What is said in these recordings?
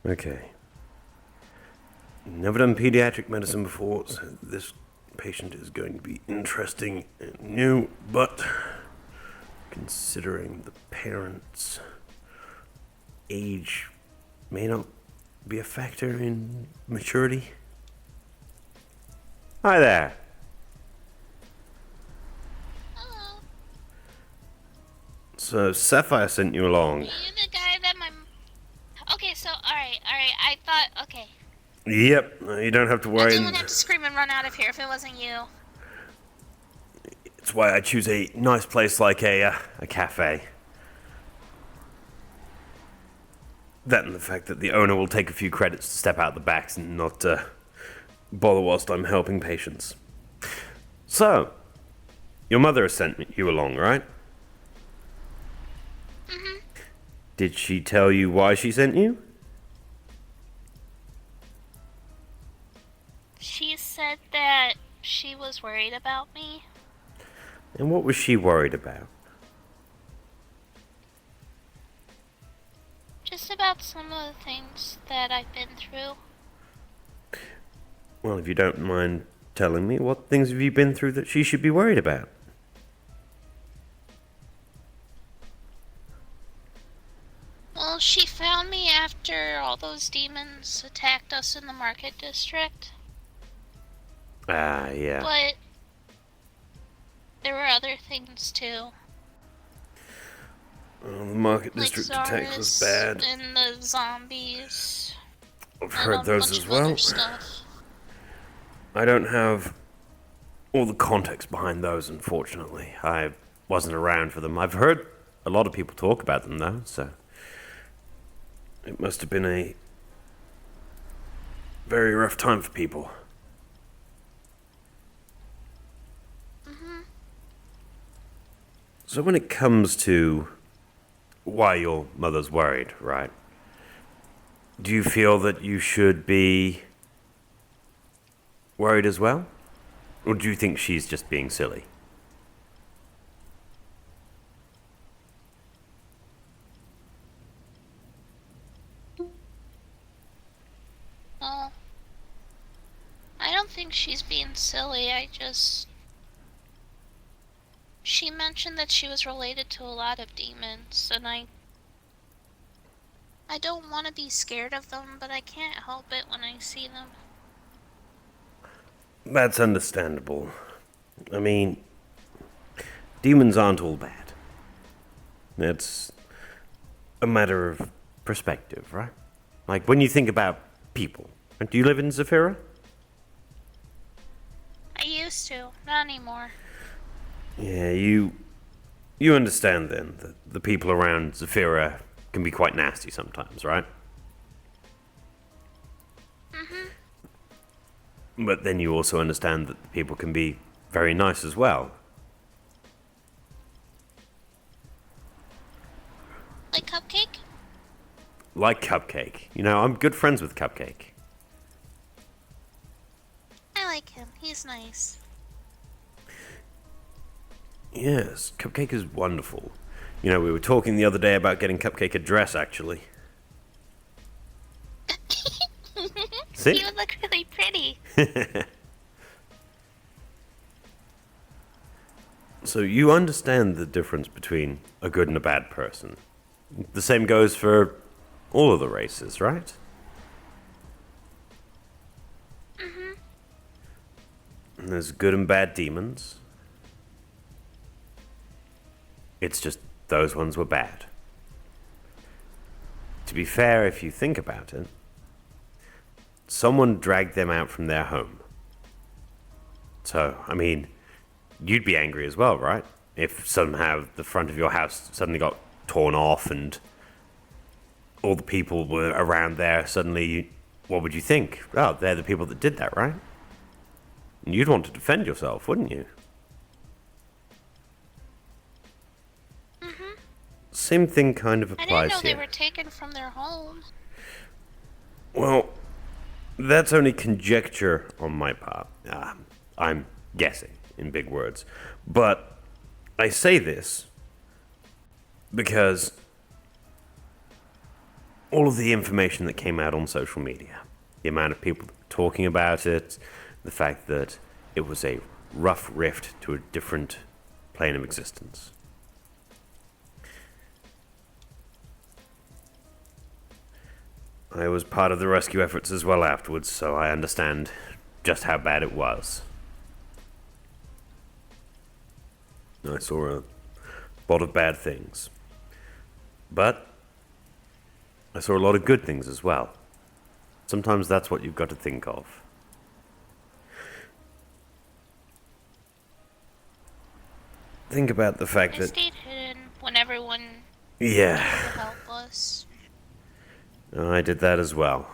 Okay. Never done pediatric medicine before, so this patient is going to be interesting and new, but considering the parents' age may not be a factor in maturity. Hi there. Hello. So Sapphire sent you along. Are you the guy that my... Okay, so, alright, I thought, okay. Yep, you don't have to I worry. didn't want to have to scream and run out of here if it wasn't you. It's why I choose a nice place like a cafe. That and the fact that the owner will take a few credits to step out the backs and not bother whilst I'm helping patients. So, your mother has sent you along, right? Mm-hmm. Did she tell you why she sent you? She said that she was worried about me. And what was she worried about? Just about some of the things that I've been through. Well, if you don't mind telling me, what things have you been through that she should be worried about? Well, she found me after all those demons attacked us in the market district. Ah, yeah. But there were other things too. Well, the market Like district attack was Zarus bad. and the zombies. I've And heard a those bunch as of well. other stuff. I don't have all the context behind those, unfortunately. I wasn't around for them. I've heard a lot of people talk about them, though, so it must have been a very rough time for people. Mm-hmm. So when it comes to why your mother's worried, right? Do you feel that you should be worried as well? Or do you think she's just being silly? Well, I don't think she's being silly. She mentioned that she was related to a lot of demons, and I don't want to be scared of them, but I can't help it when I see them. That's understandable. I mean, demons aren't all bad. It's a matter of perspective, right? Like when you think about people. Do you live in Zephyra? I used to, not anymore. Yeah, you understand then that the people around Zephyra can be quite nasty sometimes, right? Mm-hmm. But then you also understand that the people can be very nice as well. Like Cupcake? Like Cupcake. You know, I'm good friends with Cupcake. I like him. He's nice. Yes, Cupcake is wonderful. You know, we were talking the other day about getting Cupcake a dress, actually. See? He would look really pretty. So you understand the difference between a good and a bad person. The same goes for all of the races, right? Mm-hmm. And there's good and bad demons. It's just those ones were bad. To be fair, if you think about it, someone dragged them out from their home. So, I mean, you'd be angry as well, right? If somehow the front of your house suddenly got torn off and all the people were around there, suddenly, what would you think? Oh, they're the people that did that, right? And you'd want to defend yourself, wouldn't you? Mm-hmm. Same thing kind of I applies didn't know here. they were taken from their home. Well, that's only conjecture on my part. I'm guessing, in big words. But I say this because all of the information that came out on social media, the amount of people talking about it, the fact that it was a rough rift to a different plane of existence. I was part of the rescue efforts as well afterwards, so I understand just how bad it was. I saw a lot of bad things. But I saw a lot of good things as well. Sometimes that's what you've got to think of. Think about the fact I that... stayed hidden when everyone Yeah, tried to help us. I did that as well.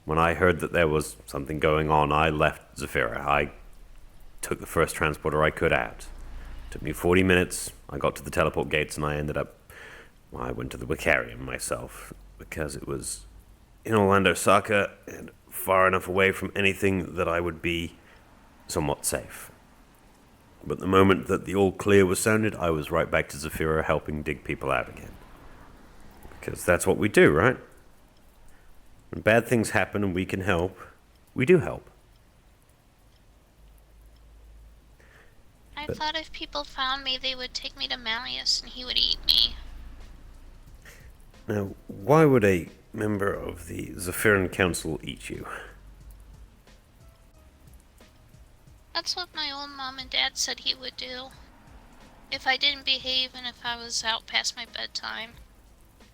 When I heard that there was something going on, I left Zafira. I took the first transporter I could out. Took me 40 minutes. I got to the teleport gates and I ended up... I went to the Wicarium myself because it was in Orlando, Saka, and far enough away from anything that I would be somewhat safe. But the moment that the all clear was sounded, I was right back to Zafira helping dig people out again. Because that's what we do, right? When bad things happen and we can help, we do help. I thought if people found me, they would take me to Malleus and he would eat me. Now, why would a member of the Zephyran Council eat you? That's what my old mom and dad said he would do. If I didn't behave and if I was out past my bedtime.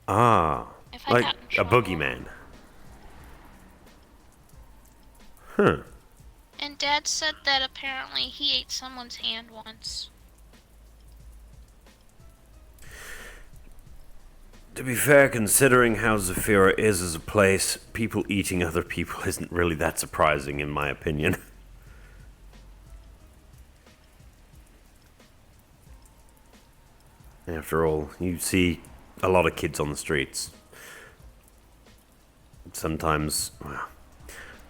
Ah, If I like got in a trouble. boogeyman. Huh. And Dad said that apparently he ate someone's hand once. To be fair, considering how Zafira is as a place, people eating other people isn't really that surprising, in my opinion. After all, you see a lot of kids on the streets. Sometimes, well,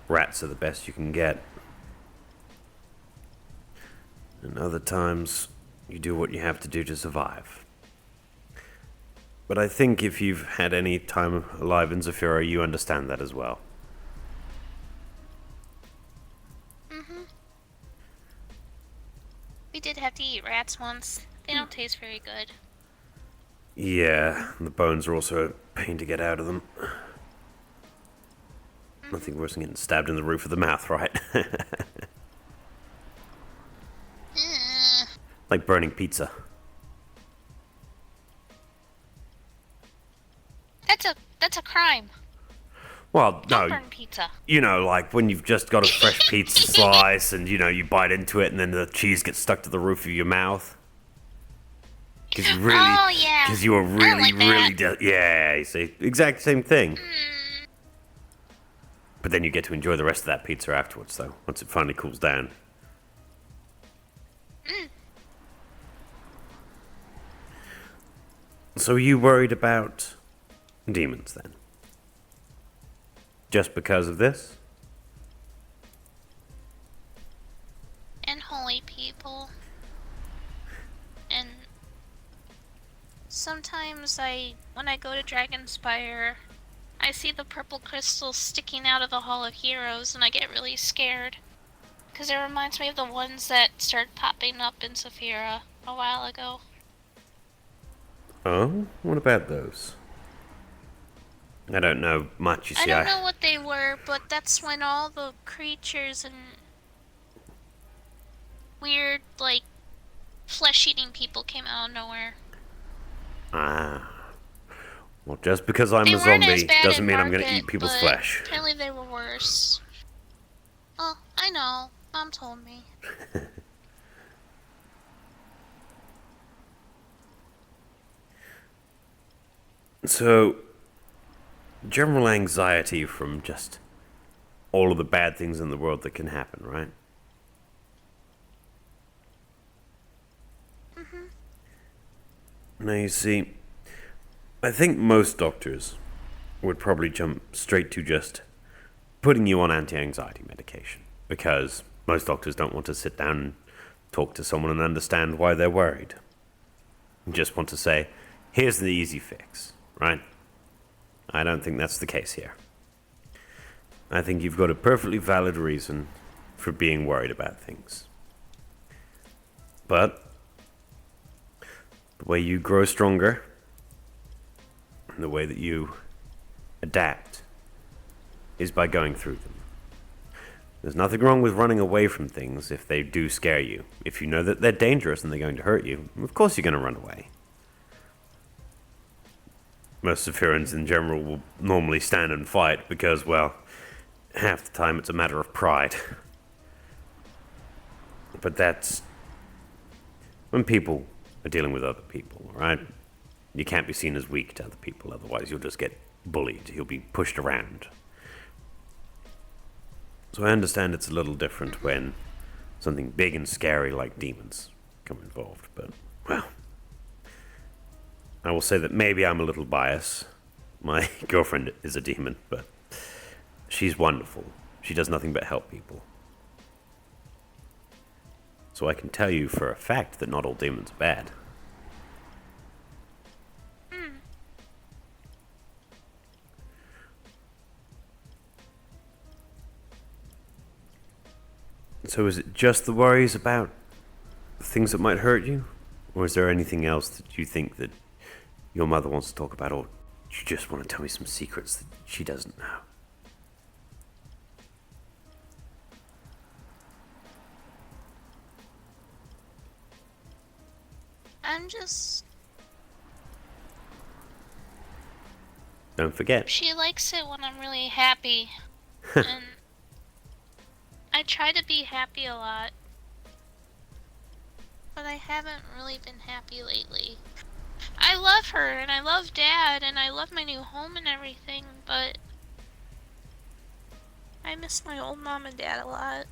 rats are the best you can get. And other times, you do what you have to do to survive. But I think if you've had any time alive in Zafira, you understand that as well. We did have to eat rats once. They don't taste very good. Yeah, the bones are also a pain to get out of them. Nothing worse than getting stabbed in the roof of the mouth, right? Like burning pizza. That's a crime. Well, Don't no, burn pizza. you know, like when you've just got a fresh pizza slice and, you know, you bite into it and then the cheese gets stuck to the roof of your mouth. Because you really... Oh, yeah. Because you were I don't really, like that. really... Yeah, you see, exact same thing. But then you get to enjoy the rest of that pizza afterwards, though, once it finally cools down. So are you worried about demons, then? Just because of this? And holy people. And sometimes when I go to Dragonspire, I see the purple crystals sticking out of the Hall of Heroes and I get really scared. Because it reminds me of the ones that started popping up in Saphira a while ago. Oh? What about those? I don't know much, you see. I don't know what they were, but that's when all the creatures and weird, like, flesh-eating people came out of nowhere. Ah. Well, just because I'm They a weren't as zombie bad doesn't in mean I'm going to Market, eat people's but flesh. apparently they were worse. Oh, I know. Mom told me. So, general anxiety from just all of the bad things in the world that can happen, right? Now, you see, I think most doctors would probably jump straight to just putting you on anti-anxiety medication, because most doctors don't want to sit down and talk to someone and understand why they're worried. They just want to say, here's the easy fix, right? I don't think that's the case here. I think you've got a perfectly valid reason for being worried about things. But the way you grow stronger, and the way that you adapt, is by going through them. There's nothing wrong with running away from things if they do scare you. If you know that they're dangerous and they're going to hurt you, of course you're going to run away. Most Zephyrans in general will normally stand and fight because, well, half the time it's a matter of pride. But that's when people are dealing with other people, right? You can't be seen as weak to other people, otherwise you'll just get bullied. You'll be pushed around. So I understand it's a little different when something big and scary like demons come involved, but, well, I will say that maybe I'm a little biased. My girlfriend is a demon, but she's wonderful. She does nothing but help people. So I can tell you for a fact that not all demons are bad. So is it just the worries about things that might hurt you? Or is there anything else that you think that your mother wants to talk about, or you just want to tell me some secrets that she doesn't know? I'm just... Don't forget. She likes it when I'm really happy. And I try to be happy a lot. But I haven't really been happy lately. I love her, and I love Dad, and I love my new home and everything, but I miss my old mom and dad a lot.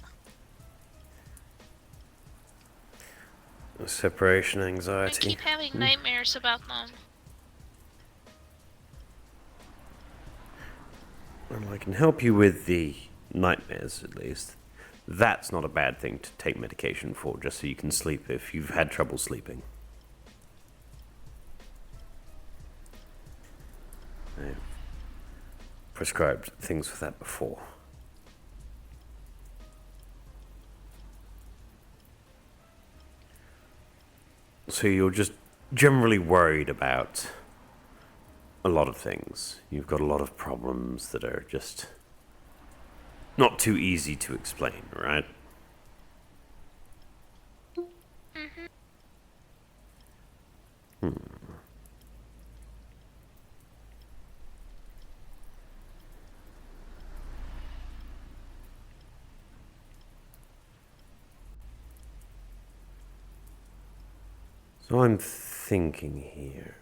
Separation I anxiety. keep having nightmares about them. Well, I can help you with the nightmares, at least. That's not a bad thing to take medication for, just so you can sleep if you've had trouble sleeping. I've prescribed things for that before. So you're just generally worried about a lot of things. You've got a lot of problems that are just not too easy to explain, right? So I'm thinking here.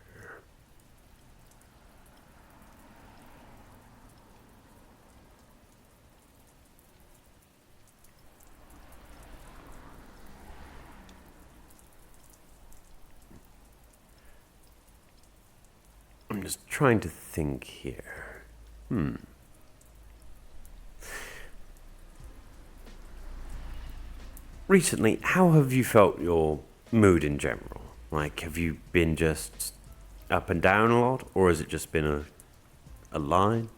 I'm just trying to think here. Recently, how have you felt your mood in general? Like, have you been just up and down a lot? Or has it just been a line?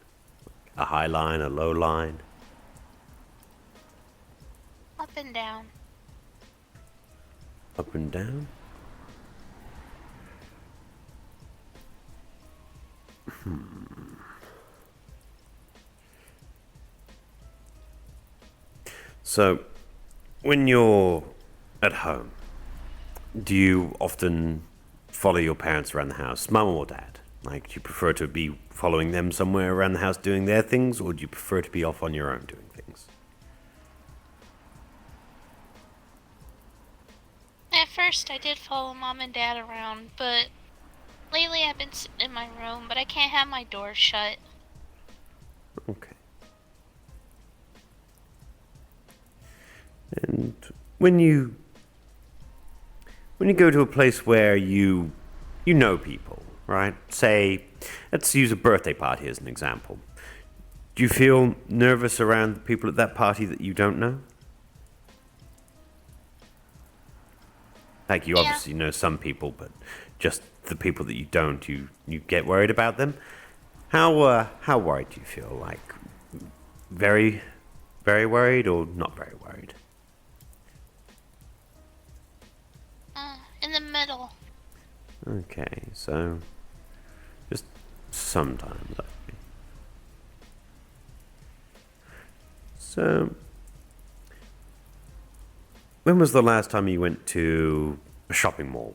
A high line, a low line? Up and down. Up and down? So, when you're at home, do you often follow your parents around the house, mum or dad? Like, do you prefer to be following them somewhere around the house doing their things, or do you prefer to be off on your own doing things? At first, I did follow Mom and Dad around, but lately I've been sitting in my room, but I can't have my door shut. Okay. And when you go to a place where you know people, right? Say, let's use a birthday party as an example. Do you feel nervous around the people at that party that you don't know? Like, you obviously know some people, but just the people that you don't, you get worried about them. how worried do you feel? Like very, very worried or not very worried? In the middle. Okay, so just sometimes. So, when was the last time you went to a shopping mall?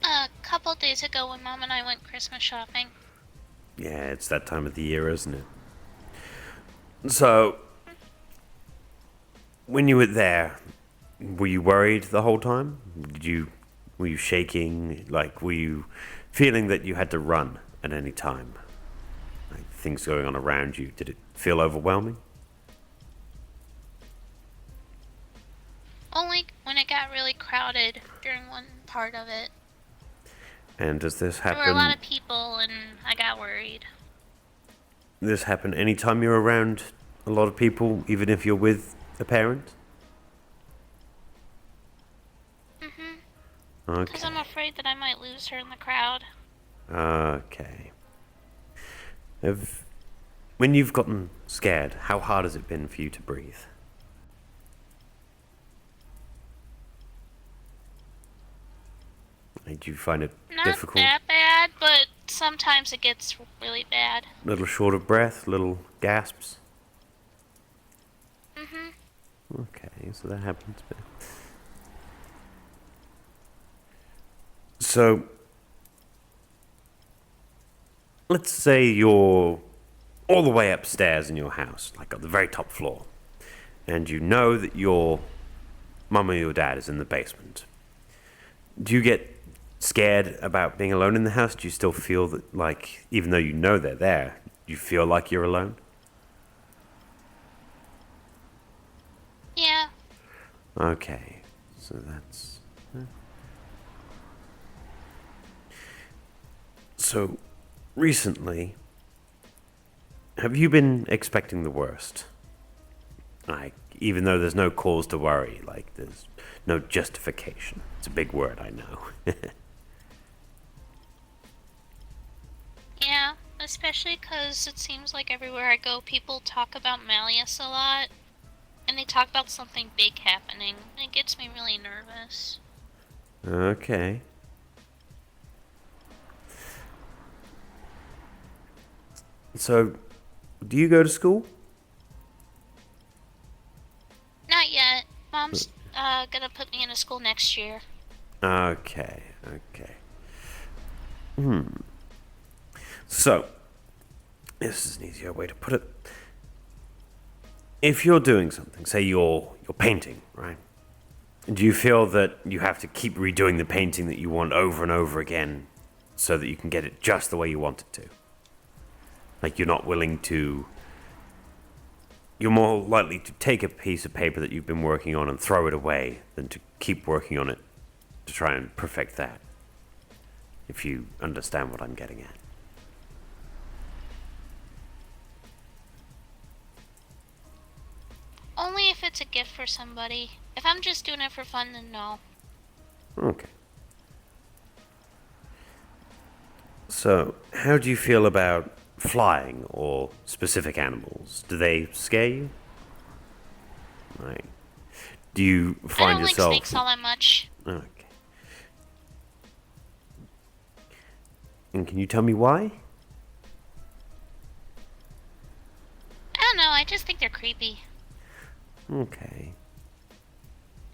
A couple days ago when Mom and I went Christmas shopping. Yeah, it's that time of the year, isn't it? So, when you were there, were you worried the whole time? Were you shaking? Like, were you feeling that you had to run at any time? Like things going on around you. Did it feel overwhelming? Only when it got really crowded during one part of it. And does this There were a lot happen? of people and I got worried. This happen anytime you're around a lot of people, even if you're with a parent? Because I'm Okay. afraid that I might lose her in the crowd. Okay. Have, when you've gotten scared, how hard has it been for you to breathe? Did you find it Not difficult? that bad, but sometimes it gets really bad. Little short of breath, little gasps? Okay, so that happens. So, let's say you're all the way upstairs in your house, like on the very top floor, and you know that your mum or your dad is in the basement. Do you get scared about being alone in the house? Do you still feel that, like, even though you know they're there, you feel like you're alone? Yeah. Okay, so that's. So, recently, have you been expecting the worst? Like, even though there's no cause to worry, like, there's no justification. It's a big word, I know. Yeah. Especially because it seems like everywhere I go, people talk about Malleus a lot. And they talk about something big happening. It gets me really nervous. Okay. So, do you go to school? Not yet. Mom's gonna put me in a school next year. Okay, okay. So, this is an easier way to put it. If you're doing something, say you're painting, right? Do you feel that you have to keep redoing the painting that you want over and over again so that you can get it just the way you want it to? Like you're not willing to. You're more likely to take a piece of paper that you've been working on and throw it away than to keep working on it to try and perfect that. If you understand what I'm getting at. Only if it's a gift for somebody. If I'm just doing it for fun, then no. Okay. So, how do you feel about flying or specific animals? Do they scare you? Like, do you I find don't like yourself? snakes all that much. Okay. And can you tell me why? I don't know, I just think they're creepy. Okay.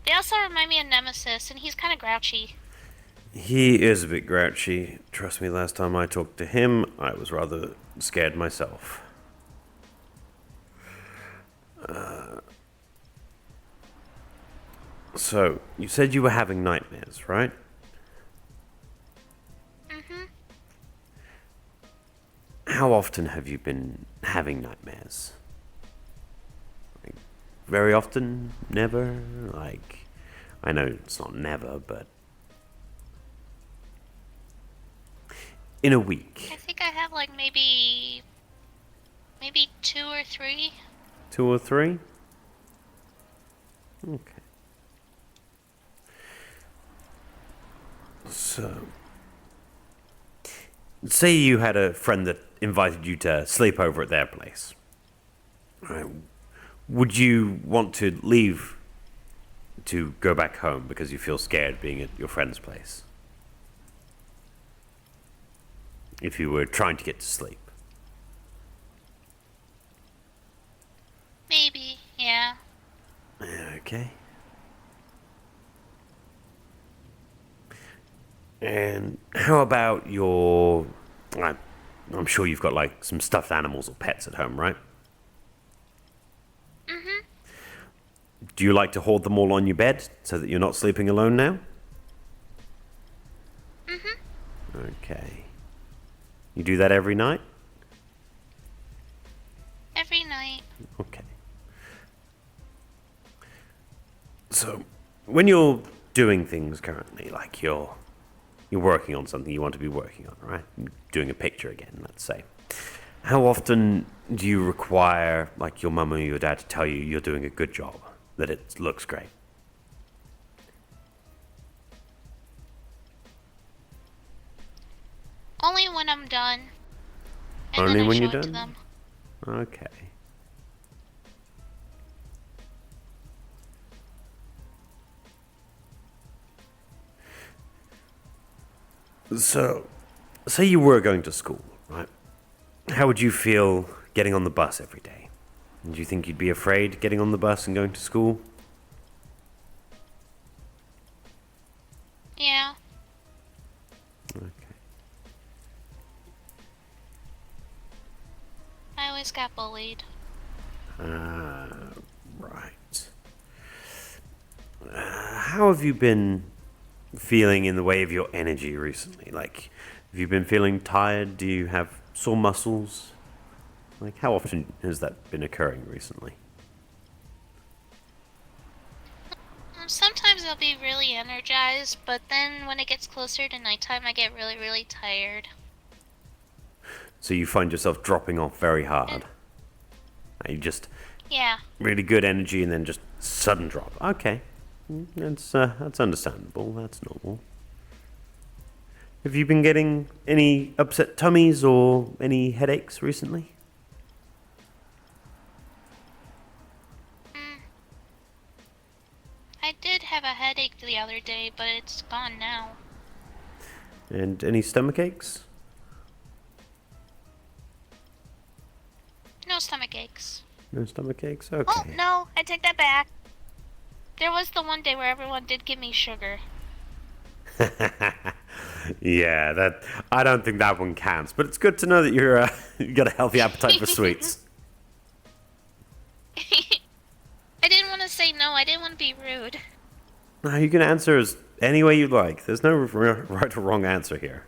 They also remind me of Nemesis, and he's kind of grouchy. He is a bit grouchy. Trust me, last time I talked to him, I was rather scared myself. So, you said you were having nightmares, right? How often have you been having nightmares? Like, very often? Never? Like, I know it's not never, but. In a I week? think I have like maybe 2 or 3. 2 or 3? Okay. So. say you had a friend that invited you to sleep over at their place. Right. Would you want to leave to go back home because you feel scared being at your friend's place? If you were trying to get to sleep. Maybe, yeah. Okay. And how about your... I'm sure you've got like some stuffed animals or pets at home, right? Mm-hmm. Do you like to hoard them all on your bed so that you're not sleeping alone now? Mm-hmm. Okay. You do that every night? Every night. Okay. So, when you're doing things currently, like you're working on something you want to be working on, right? Doing a picture again, let's say. How often do you require, like, your mum or your dad to tell you you're doing a good job, that it looks great? Only when I'm done. And Only then I when show you're it to done? them. Okay. So, say you were going to school, right? How would you feel getting on the bus every day? Do you think you'd be afraid getting on the bus and going to school? Yeah. Okay. I always got bullied. Right. How have you been feeling in the way of your energy recently? Like, have you been feeling tired? Do you have sore muscles? Like, how often has that been occurring recently? Sometimes I'll be really energized, but then when it gets closer to nighttime, I get really, really tired. So you find yourself dropping off very hard. You just Yeah. really good energy and then just sudden drop. Okay, that's understandable. That's normal. Have you been getting any upset tummies or any headaches recently? I did have a headache the other day, but it's gone now. And any stomach aches? No stomach aches. No stomach aches? Oh, Okay. no, I take that back. There was the one day where everyone did give me sugar. Yeah, that I don't think that one counts, but it's good to know that you're you got a healthy appetite for sweets. I didn't want to say no, I didn't want to be rude. No, you can answer as any way you like. There's no right or wrong answer here.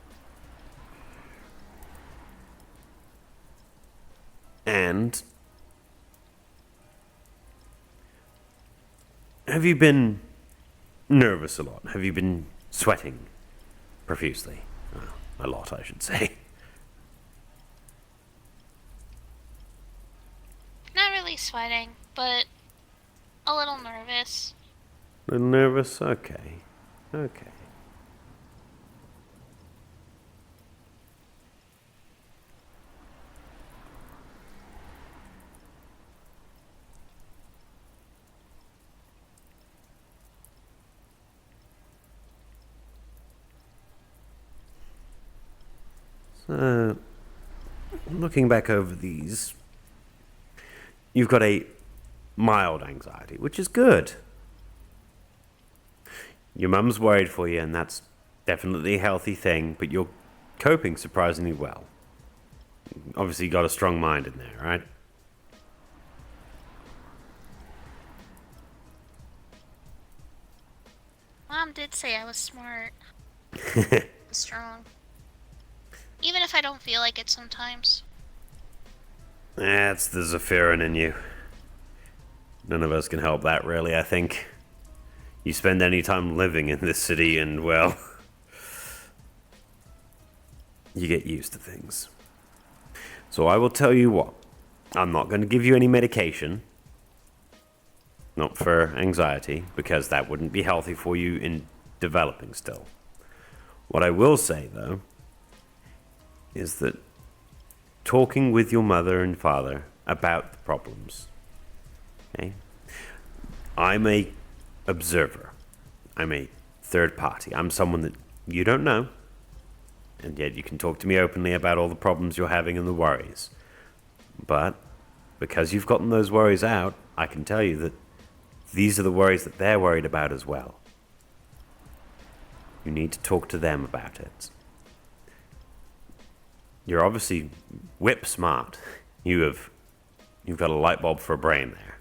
And have you been nervous a lot? Have you been sweating profusely? A lot, I should say. Not really sweating, but a little nervous. A little nervous? Okay. Okay. So, looking back over these, you've got a mild anxiety, which is good. Your mum's worried for you, and that's definitely a healthy thing, but you're coping surprisingly well. Obviously, you got a strong mind in there, right? Mom did say I was smart. Strong. Even if I don't feel like it sometimes. That's the Zephyrin in you. None of us can help that, really, I think. You spend any time living in this city, and, well, you get used to things. So I will tell you what. I'm not going to give you any medication. Not for anxiety, because that wouldn't be healthy for you in developing still. What I will say, though, is that talking with your mother and father about the problems. Okay? I'm a observer. I'm a third party. I'm someone that you don't know, and yet you can talk to me openly about all the problems you're having and the worries. But because you've gotten those worries out, I can tell you that these are the worries that they're worried about as well. You need to talk to them about it. You're obviously whip smart. You've got a light bulb for a brain there.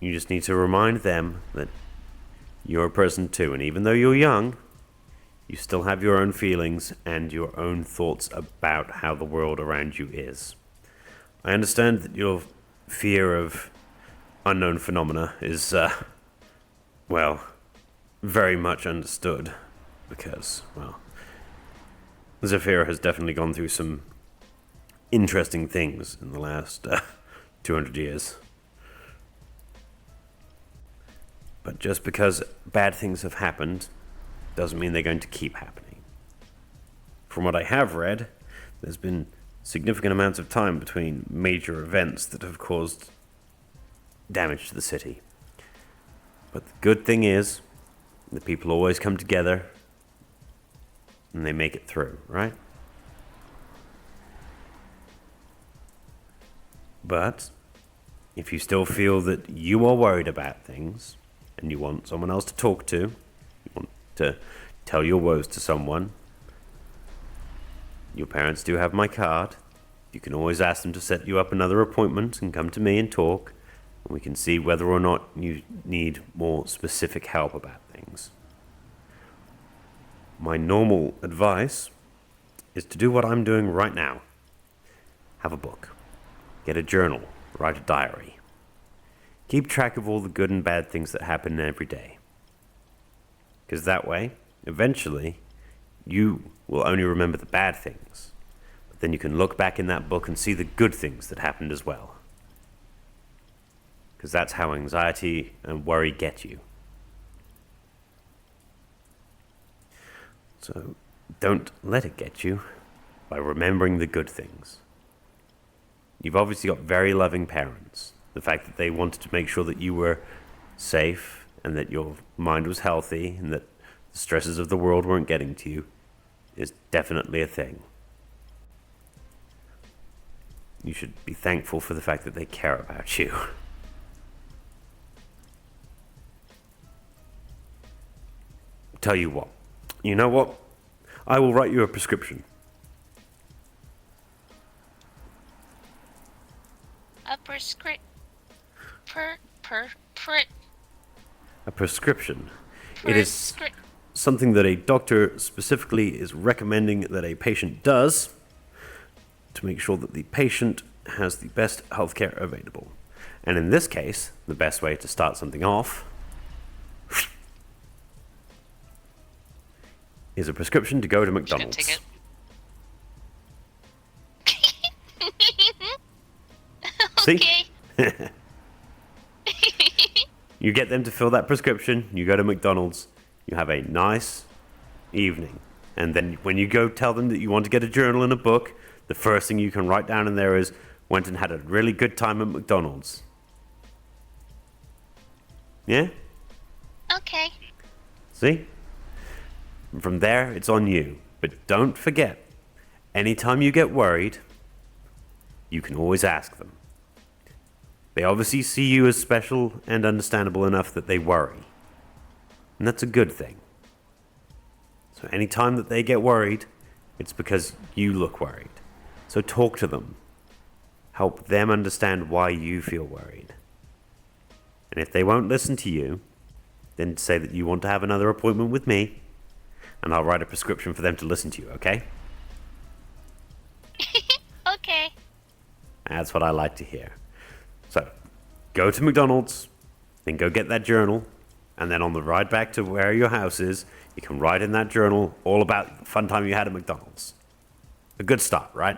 You just need to remind them that you're a person too, and even though you're young, you still have your own feelings and your own thoughts about how the world around you is. I understand that your fear of unknown phenomena is, very much understood, because, Zafira has definitely gone through some interesting things in the last 200 years. But just because bad things have happened doesn't mean they're going to keep happening. From what I have read, there's been significant amounts of time between major events that have caused damage to the city. But the good thing is, the people always come together and they make it through, right? But if you still feel that you are worried about things and you want someone else to talk to, you want to tell your woes to someone, your parents do have my card. You can always ask them to set you up another appointment and come to me and talk, and we can see whether or not you need more specific help about things. My normal advice is to do what I'm doing right now. Have a book. Get a journal. Write a diary. Keep track of all the good and bad things that happen every day. Because that way, eventually, you will only remember the bad things. But then you can look back in that book and see the good things that happened as well. Because that's how anxiety and worry get you. So don't let it get you by remembering the good things. You've obviously got very loving parents. The fact that they wanted to make sure that you were safe and that your mind was healthy and that the stresses of the world weren't getting to you is definitely a thing. You should be thankful for the fact that they care about you. Tell you what. You know what? I will write you a prescription. A A prescription. It is something that a doctor specifically is recommending that a patient does to make sure that the patient has the best healthcare available. And in this case, the best way to start something off is a prescription to go to McDonald's. Take it. See? You get them to fill that prescription, you go to McDonald's, you have a nice evening. And then when you go tell them that you want to get a journal and a book, the first thing you can write down in there is, went and had a really good time at McDonald's. Yeah? Okay. See? And from there, it's on you. But don't forget, anytime you get worried, you can always ask them. They obviously see you as special and understandable enough that they worry. And that's a good thing. So anytime that they get worried, it's because you look worried. So talk to them. Help them understand why you feel worried. And if they won't listen to you, then say that you want to have another appointment with me, and I'll write a prescription for them to listen to you, okay? Okay. That's what I like to hear. So, go to McDonald's, then go get that journal, and then on the ride back to where your house is, you can write in that journal all about the fun time you had at McDonald's. A good start, right?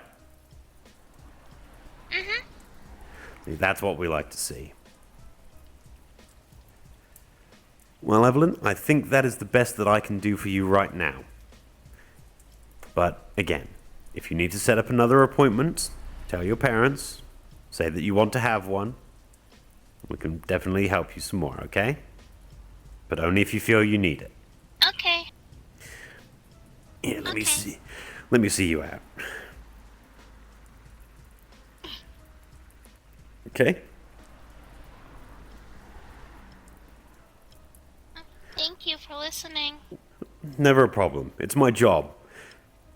Mm-hmm. That's what we like to see. Well, Evelyn, I think that is the best that I can do for you right now. But again, if you need to set up another appointment, tell your parents, say that you want to have one. We can definitely help you some more, okay? But only if you feel you need it. Okay. Here, let me Okay. see. Let me see you out. Okay? Thank you for listening. Never a problem. It's my job.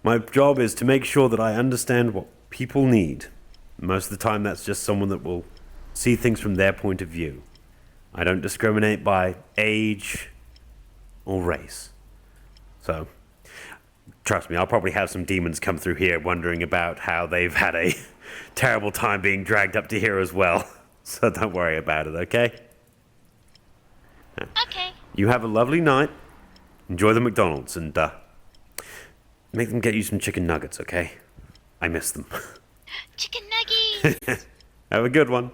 My job is to make sure that I understand what people need. Most of the time, that's just someone that will see things from their point of view. I don't discriminate by age or race. So, trust me, I'll probably have some demons come through here wondering about how they've had a terrible time being dragged up to here as well. So don't worry about it, okay? Okay. You have a lovely night. Enjoy the McDonald's and make them get you some chicken nuggets, okay? I miss them. Chicken nuggies! Have a good one.